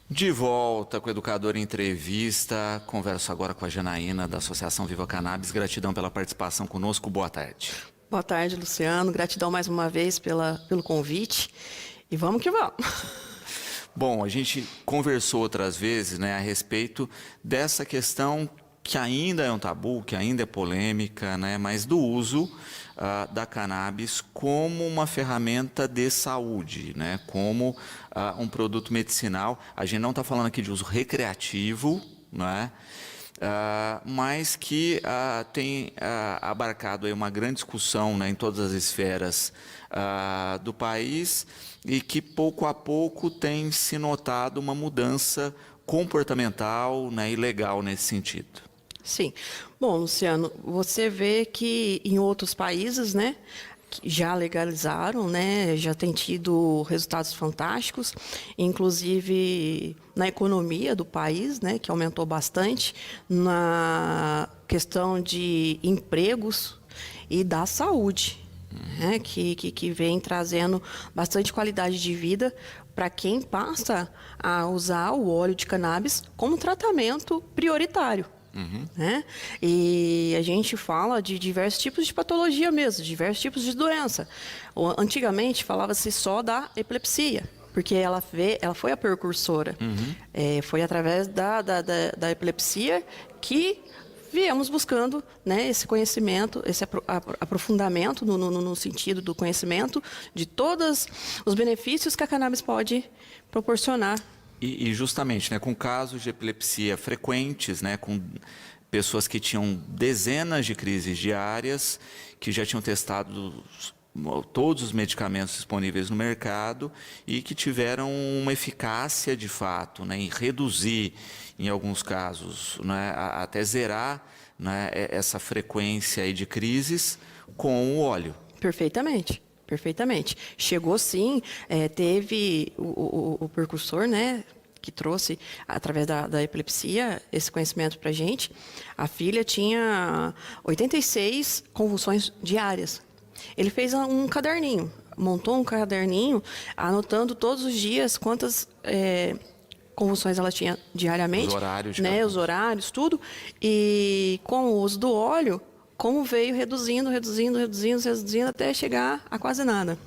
De volta com o Educador em Entrevista, converso agora com a Janaína da Associação Viva Cannabis. Gratidão pela participação conosco, boa tarde. Boa tarde, Luciano. Gratidão mais uma vez pelo convite. E vamos que vamos. Bom, a gente conversou outras vezes, a respeito dessa questão que ainda é um tabu, que ainda é polêmica, mas do uso da cannabis como uma ferramenta de saúde, como um produto medicinal. A gente não está falando aqui de uso recreativo, mas que tem abarcado aí uma grande discussão em todas as esferas do país e que pouco a pouco tem se notado uma mudança comportamental e legal nesse sentido. Sim. Bom, Luciano, você vê que em outros países, que já legalizaram, já tem tido resultados fantásticos, inclusive na economia do país, que aumentou bastante, na questão de empregos e da saúde, que vem trazendo bastante qualidade de vida para quem passa a usar o óleo de cannabis como tratamento prioritário. E a gente fala de diversos tipos de patologia mesmo, diversos tipos de doença. Antigamente falava-se só da epilepsia, porque ela foi a precursora. Foi através da epilepsia que viemos buscando esse conhecimento, esse aprofundamento no sentido do conhecimento de todos os benefícios que a cannabis pode proporcionar. E justamente, com casos de epilepsia frequentes, com pessoas que tinham dezenas de crises diárias, que já tinham testado todos os medicamentos disponíveis no mercado e que tiveram uma eficácia de fato, em reduzir, em alguns casos, até zerar essa frequência aí de crises com o óleo. Perfeitamente. Perfeitamente. Chegou sim, teve o precursor, que trouxe, através da epilepsia, esse conhecimento para a gente. A filha tinha 86 convulsões diárias. Ele fez um caderninho, montou um caderninho, anotando todos os dias quantas convulsões ela tinha diariamente. Os horários. Os horários, tudo. E com o uso do óleo, como veio reduzindo até chegar a quase nada.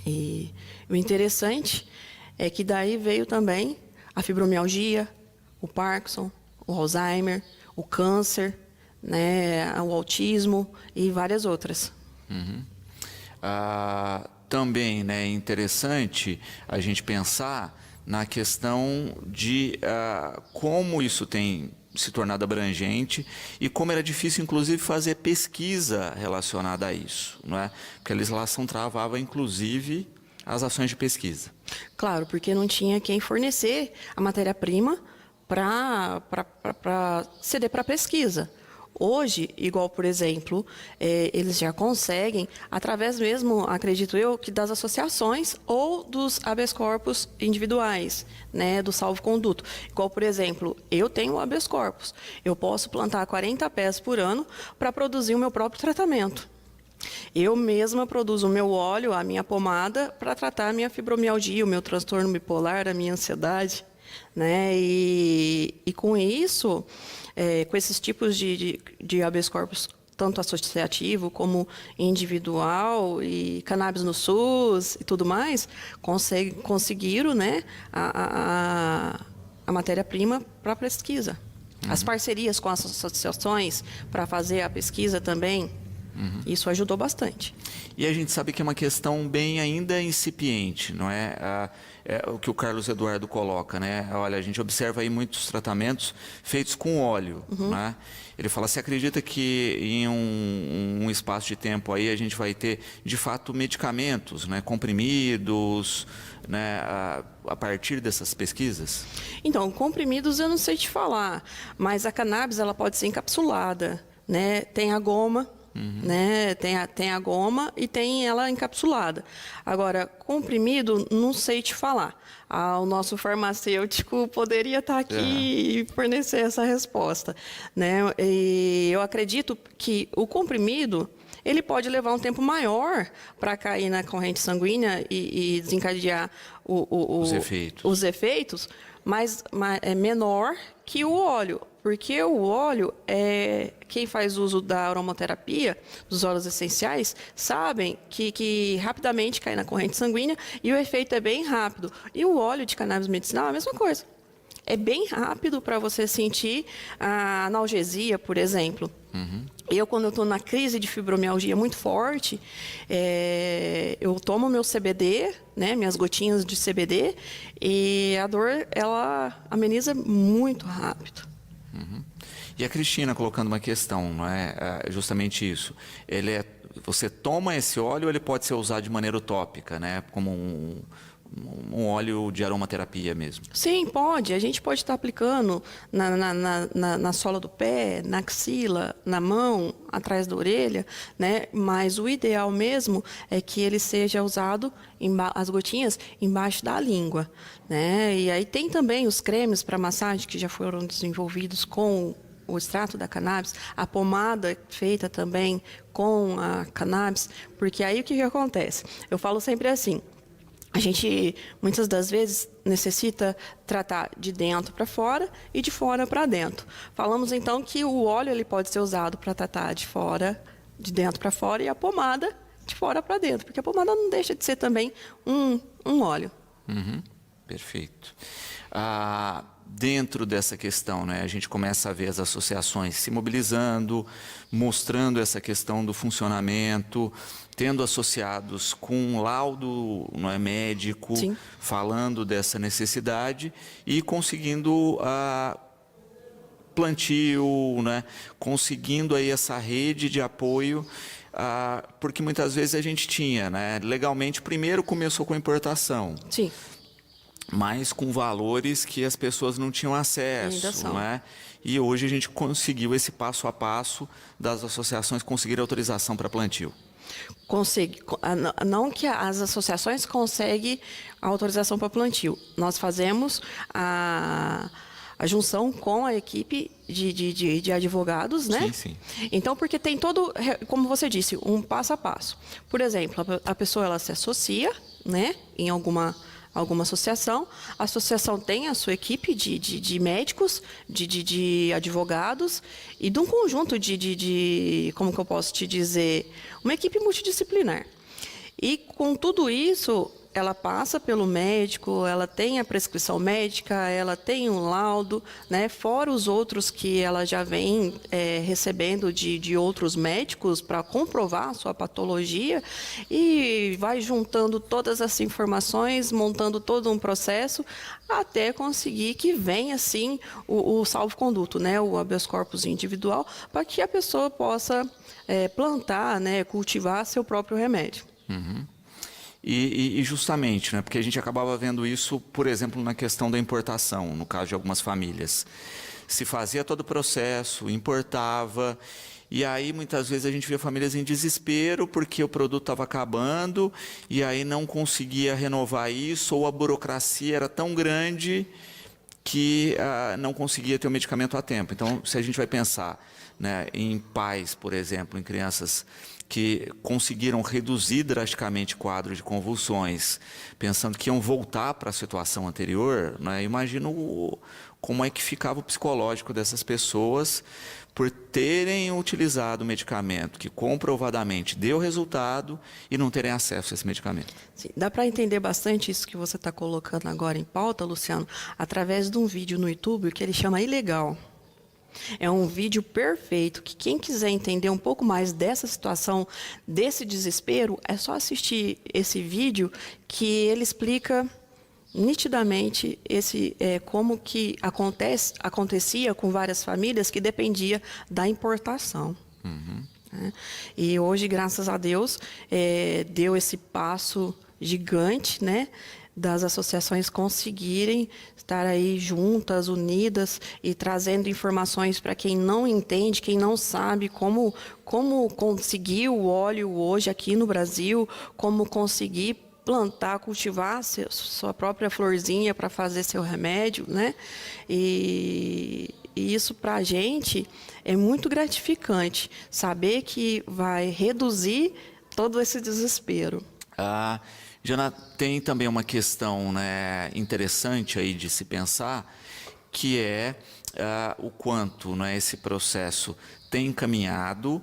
E o interessante é que daí veio também a fibromialgia, o Parkinson, o Alzheimer, o câncer, o autismo e várias outras. Também é interessante a gente pensar na questão de como isso tem se tornado abrangente e como era difícil, inclusive, fazer pesquisa relacionada a isso, Porque a legislação travava, inclusive, as ações de pesquisa. Claro, porque não tinha quem fornecer a matéria-prima para ceder para pesquisa. Hoje, igual, por exemplo, eles já conseguem, através mesmo, acredito eu, que das associações ou dos habeas corpus individuais, do salvo-conduto. Igual, por exemplo, eu tenho o habeas corpus. Eu posso plantar 40 pés por ano para produzir o meu próprio tratamento. Eu mesma produzo o meu óleo, a minha pomada, para tratar a minha fibromialgia, o meu transtorno bipolar, a minha ansiedade. E com isso, com esses tipos de habeas corpus, tanto associativo como individual, e cannabis no SUS e tudo mais, conseguiram a matéria-prima para a pesquisa. As parcerias com as associações para fazer a pesquisa também, isso ajudou bastante. E a gente sabe que é uma questão bem ainda incipiente, não é? É o que o Carlos Eduardo coloca, Olha, a gente observa aí muitos tratamentos feitos com óleo, Ele fala, você acredita que em um espaço de tempo aí a gente vai ter, de fato, medicamentos, comprimidos, a partir dessas pesquisas? Então, comprimidos eu não sei te falar, mas a cannabis ela pode ser encapsulada, Tem a goma, Tem a goma e tem ela encapsulada. Agora, comprimido, não sei te falar. O nosso farmacêutico poderia estar aqui e fornecer essa resposta, E eu acredito que o comprimido, ele pode levar um tempo maior para cair na corrente sanguínea e desencadear os efeitos, mas é menor que o óleo, porque o óleo, quem faz uso da aromaterapia, dos óleos essenciais, sabem que rapidamente cai na corrente sanguínea e o efeito é bem rápido. E o óleo de cannabis medicinal é a mesma coisa. É bem rápido para você sentir a analgesia, por exemplo. Quando eu estou na crise de fibromialgia muito forte, eu tomo meu CBD, né, minhas gotinhas de CBD, e a dor, ela ameniza muito rápido. E a Cristina colocando uma questão, não é? Justamente isso. Você toma esse óleo, ele pode ser usado de maneira utópica, né? Como um óleo de aromaterapia mesmo. Sim, pode. A gente pode estar aplicando na sola do pé, na axila, na mão, atrás da orelha, né? Mas o ideal mesmo é que ele seja usado, as gotinhas, embaixo da língua, né? E aí tem também os cremes para massagem que já foram desenvolvidos com o extrato da cannabis, a pomada feita também com a cannabis, porque aí o que acontece? Eu falo sempre assim, a gente, muitas das vezes, necessita tratar de dentro para fora e de fora para dentro. Falamos, então, que o óleo ele pode ser usado para tratar de dentro para fora, e a pomada de fora para dentro, porque a pomada não deixa de ser também um óleo. Perfeito. Dentro dessa questão, né, a gente começa a ver as associações se mobilizando, mostrando essa questão do funcionamento, tendo associados com um laudo, não é, médico, Sim, falando dessa necessidade e conseguindo plantio, né, conseguindo aí essa rede de apoio, porque muitas vezes a gente tinha, né, legalmente, primeiro começou com a importação. sim. Mas com valores que as pessoas não tinham acesso, não é? E hoje a gente conseguiu esse passo a passo das associações conseguirem autorização para plantio. Não que as associações conseguem a autorização para plantio. Nós fazemos a junção com a equipe de advogados, né? Sim, sim. Então, porque tem todo, como você disse, um passo a passo. Por exemplo, a pessoa ela se associa, né, em alguma associação, a associação tem a sua equipe de médicos, de advogados e de um conjunto como que eu posso te dizer, uma equipe multidisciplinar. E com tudo isso, ela passa pelo médico, ela tem a prescrição médica, ela tem um laudo, né? Fora os outros que ela já vem recebendo de outros médicos para comprovar a sua patologia, e vai juntando todas essas informações, montando todo um processo até conseguir que venha, assim, o salvo-conduto, né? O habeas corpus individual, para que a pessoa possa plantar, né? Cultivar seu próprio remédio. E justamente, né, porque a gente acabava vendo isso, por exemplo, na questão da importação, no caso de algumas famílias. Se fazia todo o processo, importava, e aí muitas vezes a gente via famílias em desespero porque o produto estava acabando e aí não conseguia renovar isso, ou a burocracia era tão grande que não conseguia ter o medicamento a tempo. Então, se a gente vai pensar, né, em pais, por exemplo, em crianças que conseguiram reduzir drasticamente o quadro de convulsões, pensando que iam voltar para a situação anterior, né, imagino como é que ficava o psicológico dessas pessoas por terem utilizado o medicamento que comprovadamente deu resultado e não terem acesso a esse medicamento. Sim, dá para entender bastante isso que você está colocando agora em pauta, Luciano, através de um vídeo no YouTube que ele chama Ilegal. É um vídeo perfeito que quem quiser entender um pouco mais dessa situação, desse desespero, é só assistir esse vídeo que ele explica nitidamente como que acontecia com várias famílias que dependia da importação. Né? E hoje, graças a Deus, deu esse passo gigante, né, das associações conseguirem estar aí juntas, unidas e trazendo informações para quem não entende, quem não sabe como conseguir o óleo hoje aqui no Brasil, como conseguir plantar, cultivar sua própria florzinha para fazer seu remédio, né? E E isso para a gente é muito gratificante, saber que vai reduzir todo esse desespero. Jana, tem também uma questão, né, interessante aí de se pensar, que é o quanto, né, esse processo tem encaminhado,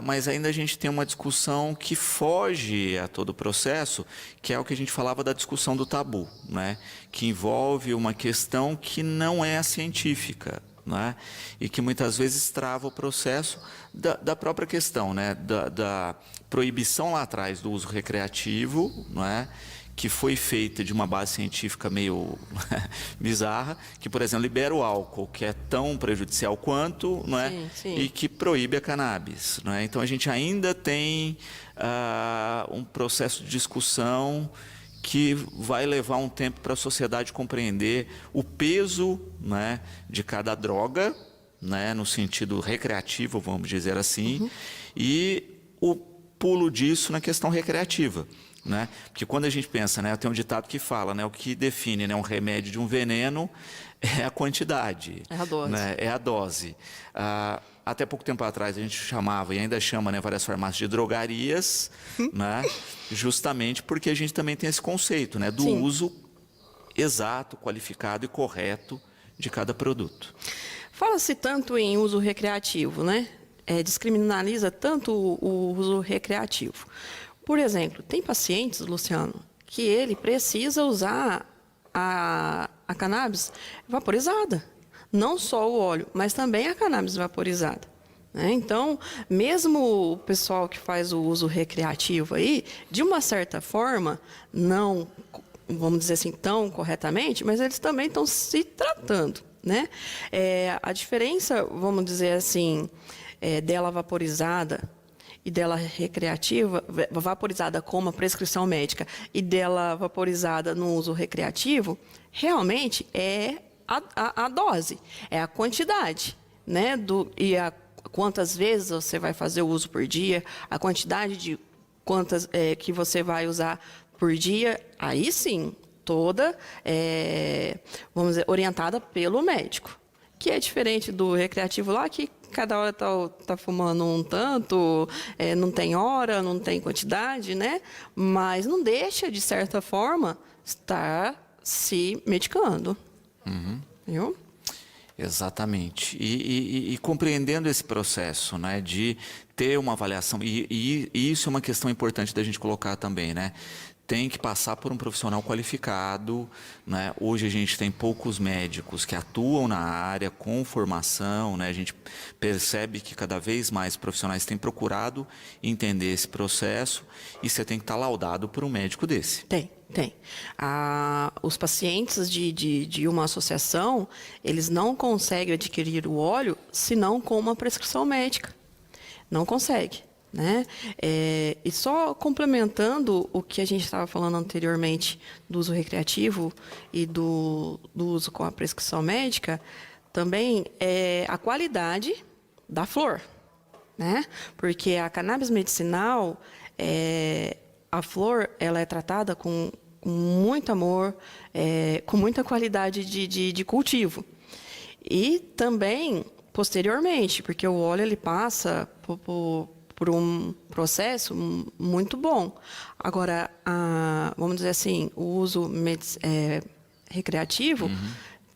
mas ainda a gente tem uma discussão que foge a todo o processo, que é o que a gente falava da discussão do tabu, né, que envolve uma questão que não é a científica, né, e que muitas vezes trava o processo da própria questão, né, da proibição lá atrás do uso recreativo, não é? Que foi feita de uma base científica meio bizarra, que, por exemplo, libera o álcool, que é tão prejudicial quanto, não é? Sim, sim. E que proíbe a cannabis, não é? Então, a gente ainda tem um processo de discussão que vai levar um tempo para a sociedade compreender o peso, né, de cada droga, né, no sentido recreativo, vamos dizer assim, e o pulo disso na questão recreativa. Né? Porque quando a gente pensa, né, tem um ditado que fala, né, o que define, né, um remédio de um veneno é a quantidade. É a dose. Né, é a dose. Até pouco tempo atrás a gente chamava, e ainda chama, né, várias farmácias de drogarias, né, justamente porque a gente também tem esse conceito, né, do uso exato, qualificado e correto de cada produto. Fala-se tanto em uso recreativo, né? Descriminaliza tanto o uso recreativo. Por exemplo, tem pacientes, Luciano, que ele precisa usar a cannabis vaporizada. Não só o óleo, mas também a cannabis vaporizada. Né? Então, mesmo o pessoal que faz o uso recreativo aí, de uma certa forma, não, vamos dizer assim, tão corretamente, mas eles também estão se tratando. Né? A diferença, vamos dizer assim, dela vaporizada e dela recreativa, vaporizada com uma prescrição médica e dela vaporizada no uso recreativo, realmente é a dose, é a quantidade, né? Quantas vezes você vai fazer o uso por dia, a quantidade de quantas que você vai usar por dia, aí sim, toda, vamos dizer, orientada pelo médico, que é diferente do recreativo lá, que cada hora tá fumando um tanto, não tem hora, não tem quantidade, né? Mas não deixa, de certa forma, estar se medicando. Viu? Exatamente. E compreendendo esse processo, né, de ter uma avaliação, e isso é uma questão importante da gente colocar também, né? Tem que passar por um profissional qualificado, né? Hoje a gente tem poucos médicos que atuam na área com formação, né? A gente percebe que cada vez mais profissionais têm procurado entender esse processo e você tem que estar laudado por um médico desse. Tem. Os pacientes de uma associação, eles não conseguem adquirir o óleo senão com uma prescrição médica. Não consegue. Né? E só complementando o que a gente estava falando anteriormente do uso recreativo e do uso com a prescrição médica, também é a qualidade da flor. Né? Porque a cannabis medicinal, a flor, ela é tratada com muito amor, com muita qualidade de cultivo. E também, posteriormente, porque o óleo ele passa por um processo muito bom. Agora, vamos dizer assim, o uso recreativo,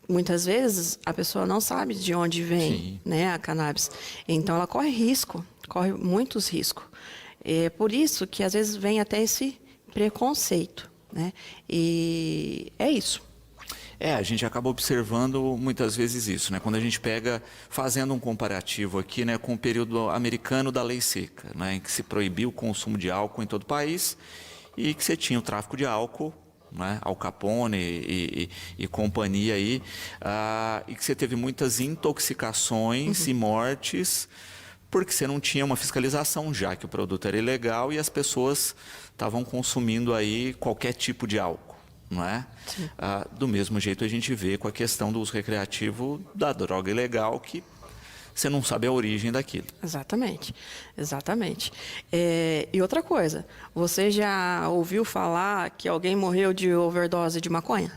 muitas vezes a pessoa não sabe de onde vem, né, a cannabis. Então, ela corre muitos riscos. É por isso que, às vezes, vem até esse preconceito. Né? E é isso. A gente acaba observando muitas vezes isso, né? Quando a gente pega, fazendo um comparativo aqui, né, com o período americano da lei seca, né, em que se proibiu o consumo de álcool em todo o país e que você tinha o tráfico de álcool, né, Al Capone e companhia aí, e que você teve muitas intoxicações e mortes porque você não tinha uma fiscalização, já que o produto era ilegal e as pessoas estavam consumindo aí qualquer tipo de álcool. Não é? Do mesmo jeito a gente vê com a questão do uso recreativo da droga ilegal, que você não sabe a origem daquilo. Exatamente. E outra coisa, você já ouviu falar que alguém morreu de overdose de maconha?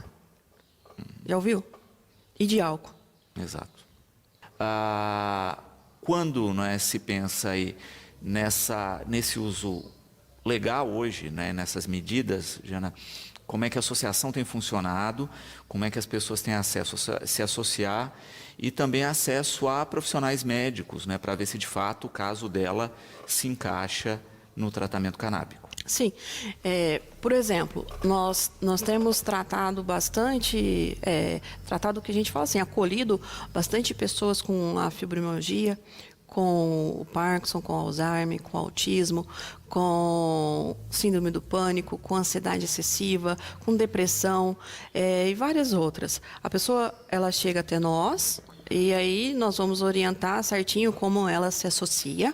Já ouviu? E de álcool? Exato. Quando, né, se pensa aí nesse uso legal hoje, né, nessas medidas, Jana, como é que a associação tem funcionado, como é que as pessoas têm acesso a se associar e também acesso a profissionais médicos, né, para ver se de fato o caso dela se encaixa no tratamento canábico. Sim. Por exemplo, nós temos tratado bastante, tratado o que a gente fala assim, acolhido bastante pessoas com a fibromialgia, com o Parkinson, com o Alzheimer, com o autismo, com síndrome do pânico, com ansiedade excessiva, com depressão, e várias outras. A pessoa, ela chega até nós, e aí nós vamos orientar certinho como ela se associa.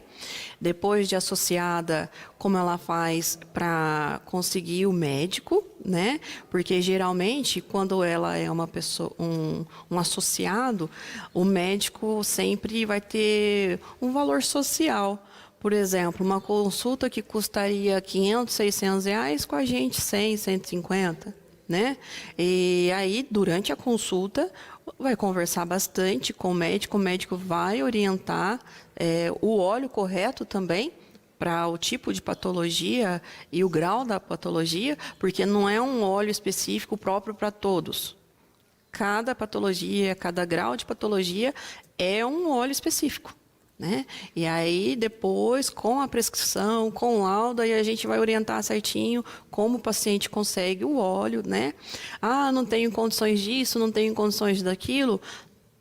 Depois de associada, como ela faz para conseguir o médico, né? Porque geralmente, quando ela é uma pessoa, um associado, o médico sempre vai ter um valor social. Por exemplo, uma consulta que custaria 500, 600 reais, com a gente 100, 150, né? E aí, durante a consulta, vai conversar bastante com o médico vai orientar o óleo correto também para o tipo de patologia e o grau da patologia, porque não é um óleo específico próprio para todos. Cada patologia, cada grau de patologia é um óleo específico, né? E aí, depois, com a prescrição, com o laudo, aí a gente vai orientar certinho como o paciente consegue o óleo, né? Não tenho condições disso, não tenho condições daquilo.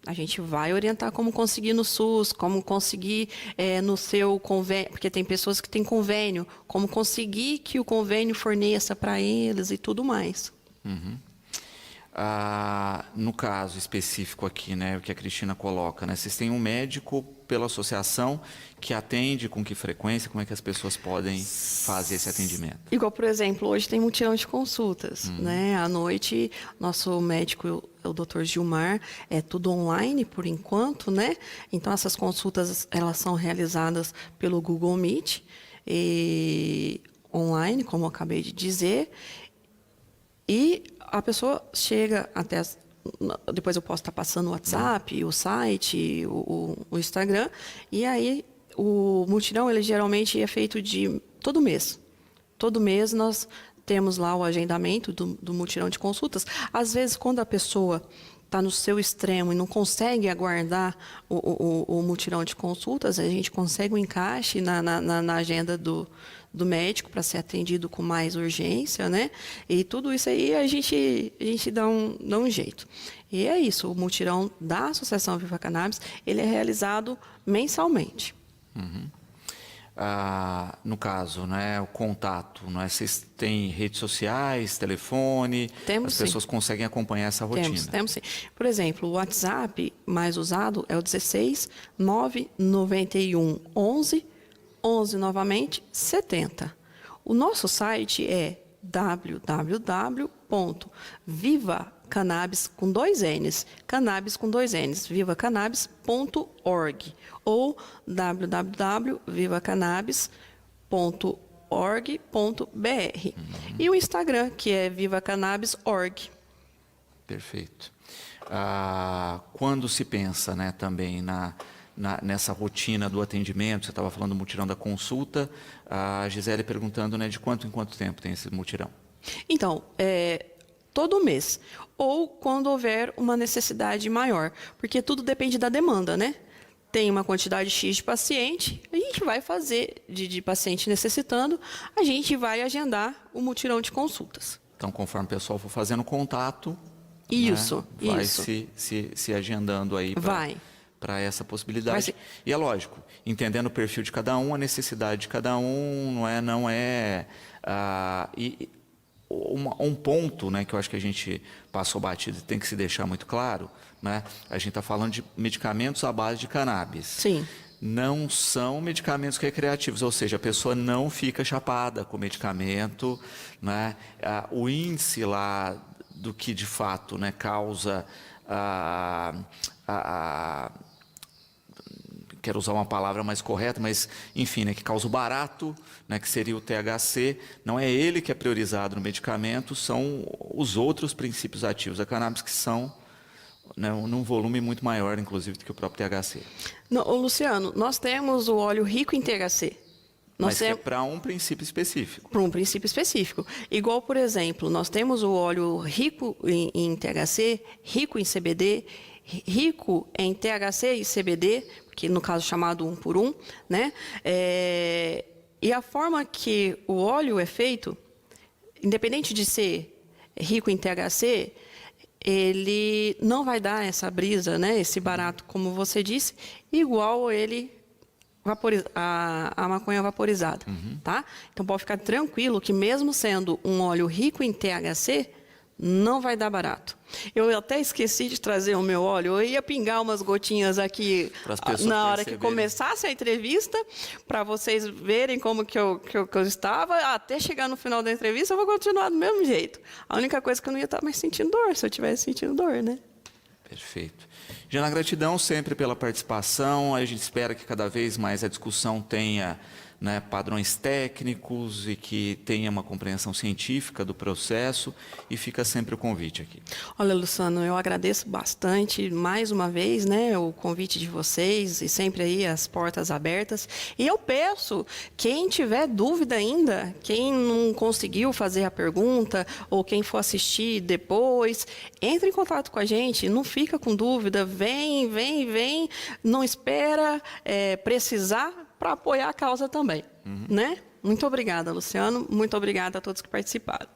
A gente vai orientar como conseguir no SUS, como conseguir no seu convênio, porque tem pessoas que têm convênio, como conseguir que o convênio forneça para eles e tudo mais. Uhum. No caso específico aqui, né, o que a Cristina coloca, né, vocês têm um médico pela associação que atende com que frequência, como é que as pessoas podem fazer esse atendimento? Igual, por exemplo, hoje tem mutirão de consultas, né? À noite, nosso médico é o Dr. Gilmar, é tudo online por enquanto, né? Então, essas consultas, elas são realizadas pelo Google Meet, e online, como eu acabei de dizer, e a pessoa chega até depois eu posso estar passando o WhatsApp, o site, o Instagram, e aí o mutirão, ele geralmente é feito de todo mês. Todo mês nós temos lá o agendamento do mutirão de consultas. Às vezes, quando a pessoa está no seu extremo e não consegue aguardar o mutirão de consultas, a gente consegue um encaixe na agenda do médico para ser atendido com mais urgência, né? E tudo isso aí a gente dá um jeito. E é isso, o mutirão da Associação Viva Cannabis, ele é realizado mensalmente. Uhum. No caso, né, o contato, né, vocês têm redes sociais, telefone, Temos, as pessoas conseguem acompanhar essa rotina? Temos sim. Por exemplo, o WhatsApp mais usado é o 16 991 11 novamente 70. O nosso site é www.vivacannabis com dois N's, cannabis com dois N's, vivacannabis.org ou www.vivacannabis.org.br. E o Instagram, que é vivacannabis.org. Perfeito. Quando se pensa, né, também nessa rotina do atendimento, você estava falando do mutirão da consulta, a Gisele perguntando, né, de quanto em quanto tempo tem esse mutirão? Então, todo mês, ou quando houver uma necessidade maior, porque tudo depende da demanda, né? Tem uma quantidade X de paciente, a gente vai fazer, de paciente necessitando, a gente vai agendar o mutirão de consultas. Então, conforme o pessoal for fazendo contato, isso, né, vai isso. se agendando aí para essa possibilidade. E é lógico, entendendo o perfil de cada um, a necessidade de cada um, um ponto, né, que eu acho que a gente passou batido e tem que se deixar muito claro, né? A gente está falando de medicamentos à base de cannabis. Sim. Não são medicamentos recreativos, ou seja, a pessoa não fica chapada com o medicamento, né? O índice lá do que de fato, né, causa quero usar uma palavra mais correta, mas enfim, né, que causa o barato, né, que seria o THC, não é ele que é priorizado no medicamento, são os outros princípios ativos da cannabis que são né, num volume muito maior, inclusive, do que o próprio THC. Não, ô, Luciano, nós temos o óleo rico em THC. Mas é para um princípio específico. Para um princípio específico. Igual, por exemplo, nós temos o óleo rico em THC, rico em CBD, rico em THC e CBD, que no caso chamado 1 por 1, né? E a forma que o óleo é feito, independente de ser rico em THC, ele não vai dar essa brisa, né? Esse barato, como você disse, igual ele a maconha vaporizada, tá? Então pode ficar tranquilo que mesmo sendo um óleo rico em THC, não vai dar barato. Eu até esqueci de trazer o meu óleo, eu ia pingar umas gotinhas aqui na hora que começasse a entrevista, para vocês verem como que eu estava, até chegar no final da entrevista eu vou continuar do mesmo jeito. A única coisa que eu não ia estar mais sentindo dor, se eu estivesse sentindo dor, né? Perfeito. Jana, gratidão sempre pela participação. A gente espera que cada vez mais a discussão tenha, né, padrões técnicos e que tenha uma compreensão científica do processo, e fica sempre o convite aqui. Olha, Luciano, eu agradeço bastante mais uma vez, né, o convite de vocês e sempre aí as portas abertas. E eu peço, quem tiver dúvida ainda, quem não conseguiu fazer a pergunta ou quem for assistir depois, entre em contato com a gente, não fica com dúvida, vem, não espera precisar para apoiar a causa também, né? Muito obrigada, Luciano. Muito obrigada a todos que participaram.